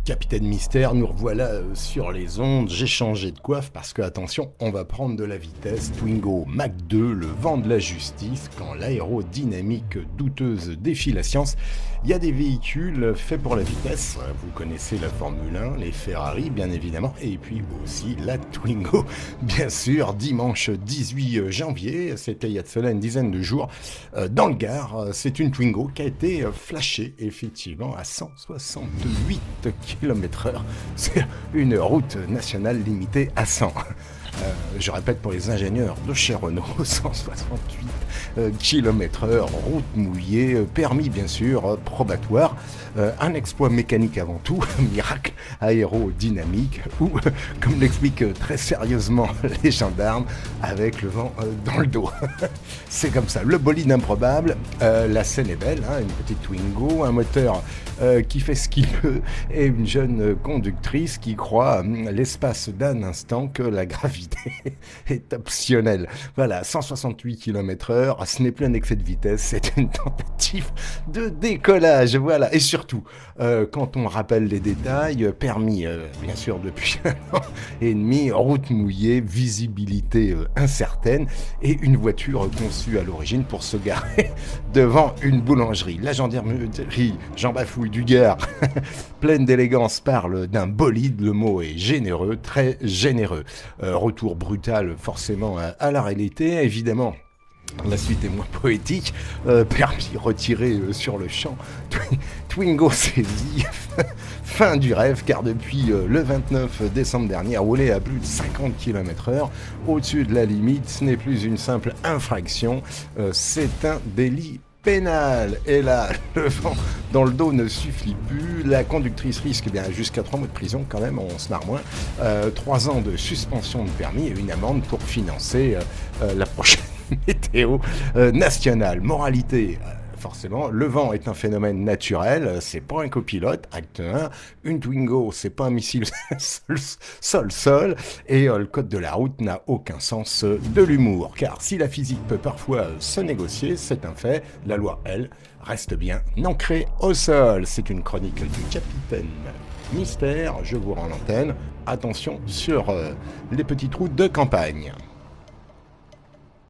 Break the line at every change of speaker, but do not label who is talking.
Capitaine Mystère, nous revoilà sur les ondes. J'ai changé de coiffe parce que, attention, on va prendre de la vitesse. Twingo Mach 2, le vent de la justice, quand l'aérodynamique douteuse défie la science. Il y a des véhicules faits pour la vitesse. Vous connaissez la Formule 1, les Ferrari, bien évidemment, et puis aussi la Twingo, bien sûr. Dimanche 18 janvier, c'était il y a de cela une dizaine de jours, dans le Gard. C'est une Twingo qui a été flashée, effectivement, à 168 km/h. C'est une route nationale limitée à 100. Je répète pour les ingénieurs de chez Renault, 168 km/h, route mouillée, permis bien sûr, probatoire, un exploit mécanique avant tout, miracle aérodynamique, ou, comme l'expliquent très sérieusement les gendarmes, avec le vent dans le dos. C'est comme ça, le bolide improbable, la scène est belle, hein, une petite Twingo, un moteur qui fait ce qu'il veut, et une jeune conductrice qui croit, l'espace d'un instant, que la gravité est optionnelle. Voilà, 168 km/h, ce n'est plus un excès de vitesse, c'est une tentative de décollage. Voilà, et surtout, quand on rappelle les détails, permis, bien sûr, depuis un an et demi, route mouillée, visibilité incertaine, et une voiture conçue à l'origine pour se garer devant une boulangerie. La gendarmerie, Jean Bafouille du Gard, pleine d'élégance, parle d'un bolide. Le mot est généreux, très généreux. Retour brutal, forcément, à la réalité, évidemment. La suite est moins poétique, permis retiré sur le champ, Twingo saisi, fin du rêve, car depuis le 29 décembre dernier, rouler à plus de 50 km/h au-dessus de la limite, ce n'est plus une simple infraction, c'est un délit pénal. Et là, le vent dans le dos ne suffit plus. La conductrice risque bien jusqu'à 3 mois de prison quand même, on se marre moins. 3 ans de suspension de permis et une amende pour financer la prochaine météo nationale. Moralité, forcément, le vent est un phénomène naturel, c'est pas un copilote, acte 1. Une Twingo, c'est pas un missile sol-sol. Et le code de la route n'a aucun sens de l'humour. Car si la physique peut parfois se négocier, c'est un fait, la loi, elle, reste bien ancrée au sol. C'est une chronique du Capitaine Mystère, je vous rends l'antenne. Attention sur les petites routes de campagne.